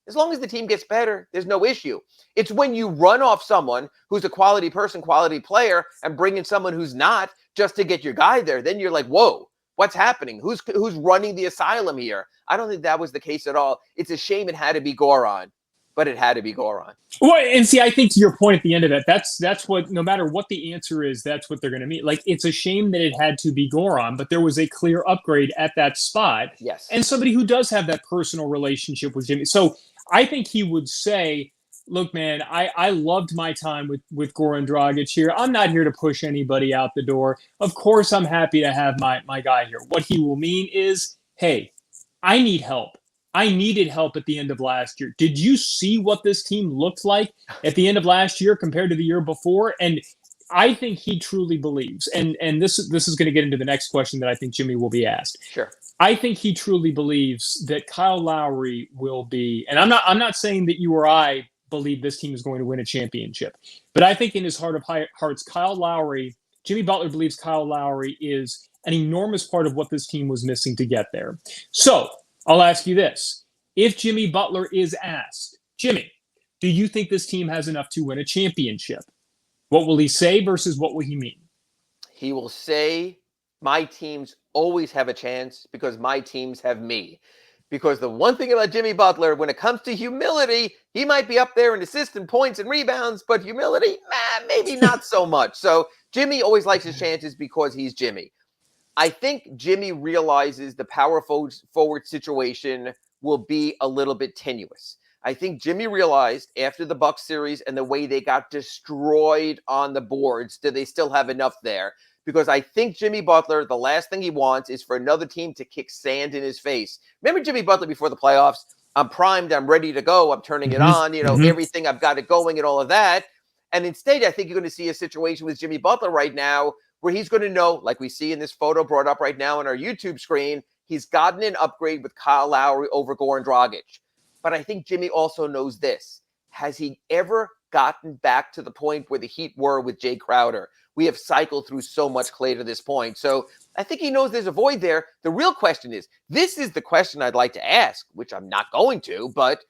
as long as the team gets better, there's no issue. It's when you run off someone who's a quality person, quality player, and bring in someone who's not just to get your guy there. Then you're like, whoa, what's happening? Who's running the asylum here? I don't think that was the case at all. It's a shame it had to be Goran, but it had to be Goran. Well, and see, I think to your point at the end of it, that's what, no matter what the answer is, that's what they're going to meet. Like, it's a shame that it had to be Goran, but there was a clear upgrade at that spot. Yes. And somebody who does have that personal relationship with Jimmy. So I think he would say, look, man, I loved my time with Goran Dragic here. I'm not here to push anybody out the door. Of course, I'm happy to have my guy here. What he will mean is, hey, I need help. I needed help at the end of last year. Did you see what this team looked like at the end of last year compared to the year before? And I think he truly believes, and this is going to get into the next question that I think Jimmy will be asked. Sure. I think he truly believes that Kyle Lowry will be, and I'm not saying that you or I believe this team is going to win a championship, but I think in his heart of hearts, Jimmy Butler believes Kyle Lowry is an enormous part of what this team was missing to get there. So I'll ask you this. If Jimmy Butler is asked, Jimmy, do you think this team has enough to win a championship? What will he say versus what will he mean? He will say, my teams always have a chance because my teams have me. Because the one thing about Jimmy Butler, when it comes to humility, he might be up there in assists and points and rebounds, but humility, maybe not so much. So Jimmy always likes his chances because he's Jimmy. I think Jimmy realizes the power forward situation will be a little bit tenuous. I think Jimmy realized after the Bucks series and the way they got destroyed on the boards, do they still have enough there? Because I think Jimmy Butler, the last thing he wants is for another team to kick sand in his face. Remember Jimmy Butler before the playoffs? I'm primed. I'm ready to go. I'm turning it on. Everything. I've got it going and all of that. And instead, I think you're going to see a situation with Jimmy Butler right now where he's going to know, like we see in this photo brought up right now on our YouTube screen, he's gotten an upgrade with Kyle Lowry over Goran Dragic. But I think Jimmy also knows this. Has he ever gotten back to the point where the Heat were with Jay Crowder? We have cycled through so much clay to this point. So I think he knows there's a void there. The real question is, this is the question I'd like to ask, which I'm not going to, but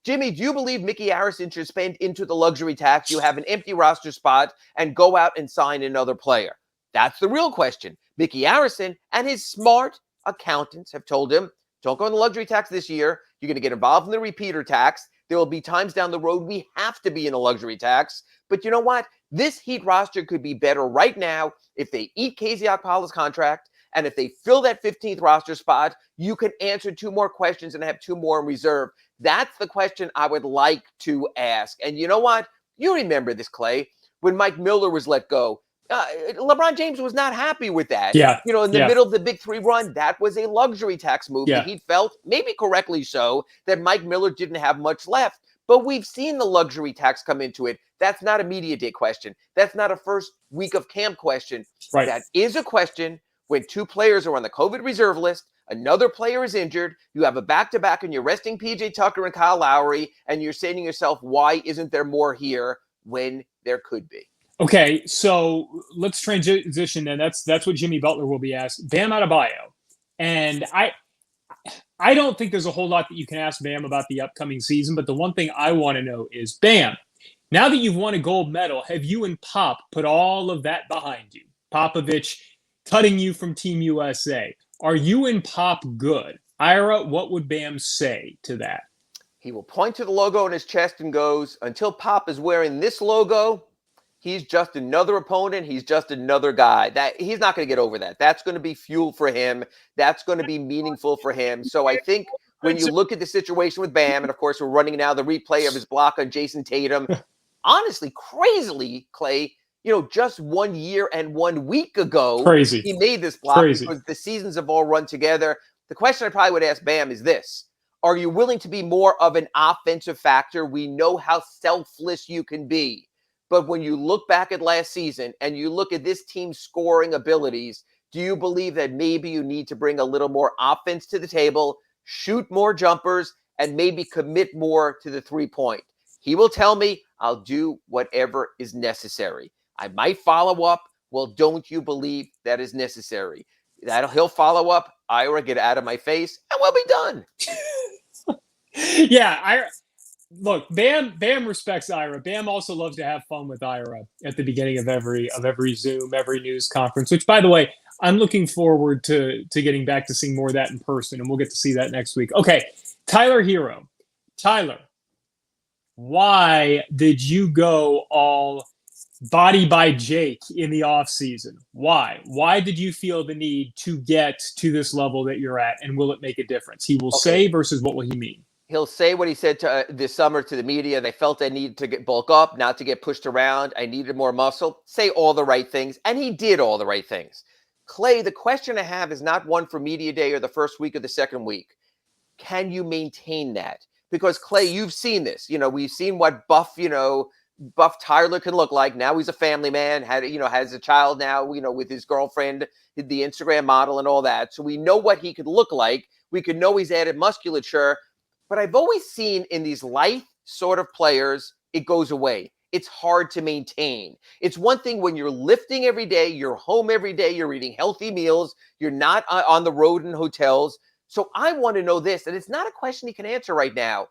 Jimmy, do you believe Mickey Harrison should spend into the luxury tax? You have an empty roster spot and go out and sign another player. That's the real question. Mickey Harrison and his smart accountants have told him, don't go in the luxury tax this year. You're going to get involved in the repeater tax. There will be times down the road we have to be in a luxury tax. But you know what? This Heat roster could be better right now if they eat KZ Okpala's contract and if they fill that 15th roster spot. You can answer 2 more questions and have 2 more in reserve. That's the question I would like to ask. And you know what? You remember this, Clay, when Mike Miller was let go. LeBron James was not happy with that. Yeah. In the middle of the Big 3 run, that was a luxury tax move. Yeah. The Heat felt, maybe correctly so, that Mike Miller didn't have much left. But we've seen the luxury tax come into it. That's not a media day question. That's not a first week of camp question. Right. That is a question when 2 players are on the COVID reserve list, another player is injured, you have a back-to-back and you're resting PJ Tucker and Kyle Lowry, and you're saying to yourself, why isn't there more here when there could be? Okay, so let's transition then. That's what Jimmy Butler will be asked. Bam Adebayo. And I don't think there's a whole lot that you can ask Bam about the upcoming season, but the one thing I want to know is, Bam, now that you've won a gold medal, have you and Pop put all of that behind you? Popovich cutting you from Team USA. Are you and Pop good? Ira, what would Bam say to that? He will point to the logo on his chest and goes, until Pop is wearing this logo, he's just another opponent. He's just another guy. That he's not going to get over that. That's going to be fuel for him. That's going to be meaningful for him. So I think when you look at the situation with Bam, and of course we're running now the replay of his block on Jason Tatum, honestly, crazily, Clay, just 1 year and 1 week ago, he made this block because the seasons have all run together. The question I probably would ask Bam is this. Are you willing to be more of an offensive factor? We know how selfless you can be. But when you look back at last season and you look at this team's scoring abilities, do you believe that maybe you need to bring a little more offense to the table, shoot more jumpers, and maybe commit more to the 3-point? He will tell me, I'll do whatever is necessary. I might follow up. Well, don't you believe that is necessary? He'll follow up. Ira, get out of my face, and we'll be done. Yeah, look, Bam respects Ira. Bam also loves to have fun with Ira at the beginning of every Zoom, every news conference, which, by the way, I'm looking forward to getting back to seeing more of that in person, and we'll get to see that next week. Okay, Tyler Hero. Tyler, why did you go all body by Jake in the offseason? Why? Why did you feel the need to get to this level that you're at, and will it make a difference? He will say versus what will he mean? He'll say what he said to this summer to the media. They felt I needed to bulk up, not to get pushed around. I needed more muscle. Say all the right things, and he did all the right things. Clay, the question I have is not one for media day or the first week or the second week. Can you maintain that? Because, Clay, you've seen this. We've seen what buff Tyler can look like. Now he's a family man, has a child now, with his girlfriend, the Instagram model and all that. So we know what he could look like. We could know he's added musculature. But I've always seen in these light sort of players, it goes away. It's hard to maintain. It's one thing when you're lifting every day, you're home every day, you're eating healthy meals, you're not on the road in hotels. So I want to know this, and it's not a question he can answer right now.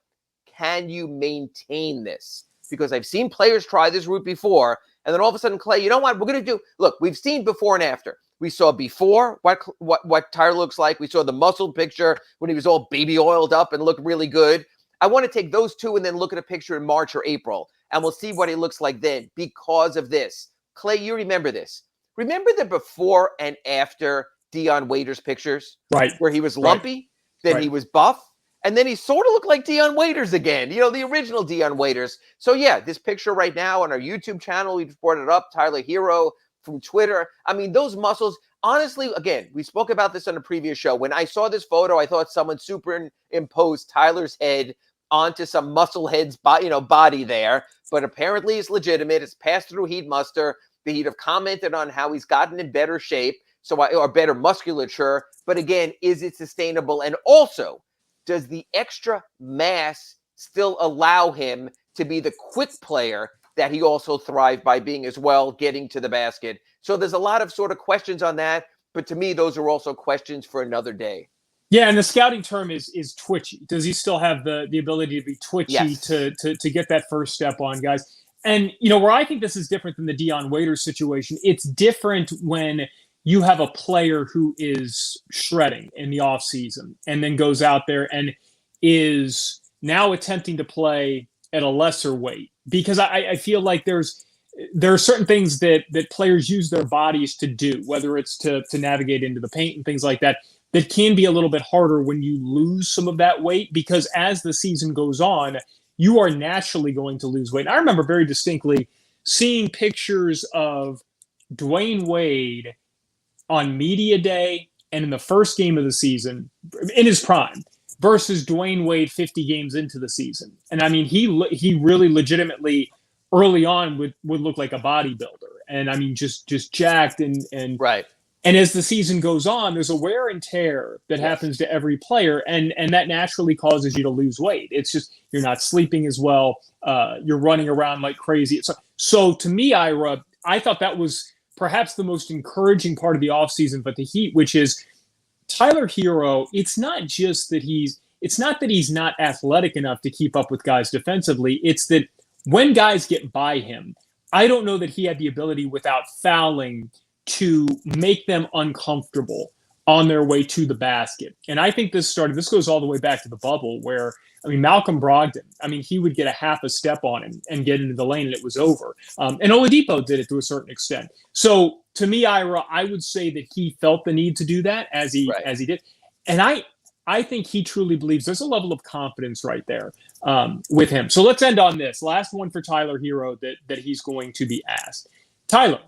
Can you maintain this? Because I've seen players try this route before, and then all of a sudden, Clay, you know what we're going to do? Look, we've seen before and after. We saw before what Tyler looks like. We saw the muscle picture when he was all baby oiled up and looked really good. I want to take those two and then look at a picture in March or April, and we'll see what he looks like then because of this. Clay, you remember this. Remember the before and after Dion Waiters pictures? Right. Where he was lumpy, then he was buff, and then he sort of looked like Dion Waiters again, the original Dion Waiters. So, yeah, this picture right now on our YouTube channel, we just brought it up, Tyler Hero from Twitter. I mean, those muscles, honestly, again, we spoke about this on a previous show. When I saw this photo, I thought someone superimposed Tyler's head onto some muscle head's body there. But apparently it's legitimate. It's passed through heat muster. The Heat have commented on how he's gotten in better shape, or better musculature. But again, is it sustainable? And also, does the extra mass still allow him to be the quick player that he also thrived by being as well, getting to the basket? So there's a lot of sort of questions on that. But to me, those are also questions for another day. Yeah, and the scouting term is twitchy. Does he still have the ability to be twitchy to get that first step on, guys? And, where I think this is different than the Dion Waiters situation, it's different when you have a player who is shredding in the offseason and then goes out there and is now attempting to play at a lesser weight. Because I feel like there are certain things that players use their bodies to do, whether it's to navigate into the paint and things like that can be a little bit harder when you lose some of that weight, because as the season goes on, you are naturally going to lose weight. And I remember very distinctly seeing pictures of Dwayne Wade on media day and in the first game of the season in his prime versus Dwayne Wade 50 games into the season. And I mean, he really legitimately early on would look like a bodybuilder. And I mean, just jacked and right. And as the season goes on, there's a wear and tear that happens to every player, and that naturally causes you to lose weight. It's just you're not sleeping as well. You're running around like crazy. So to me, Ira, I thought that was perhaps the most encouraging part of the offseason, but the Heat, which is Tyler Hero, it's not that he's not athletic enough to keep up with guys defensively. It's that when guys get by him, I don't know that he had the ability without fouling to make them uncomfortable on their way to the basket. And I think this goes all the way back to the bubble where, I mean, Malcolm Brogdon, I mean, he would get a half a step on him and get into the lane and it was over. And Oladipo did it to a certain extent. So to me, Ira, I would say that he felt the need to do that as he did. And I think he truly believes there's a level of confidence right there with him. So let's end on this. Last one for Tyler Hero that he's going to be asked. Tyler,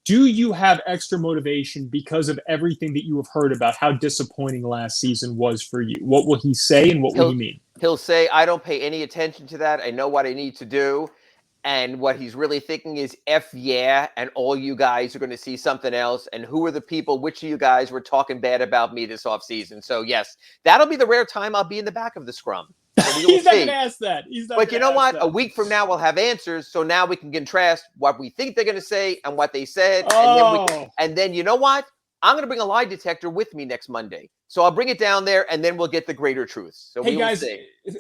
do you have extra motivation because of everything that you have heard about how disappointing last season was for you? What will he say and what will he mean? He'll say, I don't pay any attention to that. I know what I need to do. And what he's really thinking is, F yeah, and all you guys are going to see something else. And who are the people, which of you guys were talking bad about me this offseason? So, yes, that'll be the rare time I'll be in the back of the scrum. So He's not going to ask that. But you know what? A week from now, we'll have answers. So now we can contrast what we think they're going to say and what they said. And then you know what? I'm going to bring a lie detector with me next Monday. So I'll bring it down there, and then we'll get the greater truth. So hey, guys,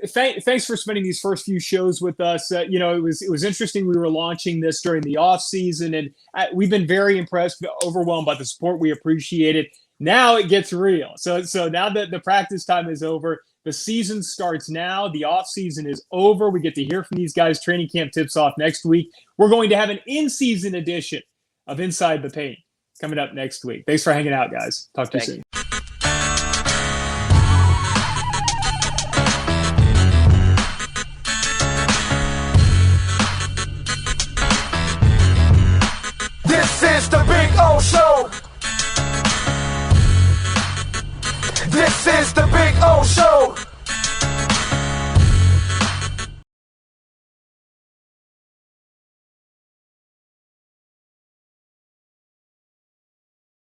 thanks for spending these first few shows with us. It was interesting. We were launching this during the off season, and we've been very impressed, overwhelmed by the support. We appreciate it. Now it gets real. So now that the practice time is over, the season starts now. The off season is over. We get to hear from these guys. Training camp tips off next week. We're going to have an in-season edition of Inside the Paint coming up next week. Thanks for hanging out, guys. Talk to you soon. This is the Big O Show. This is the Big O Show.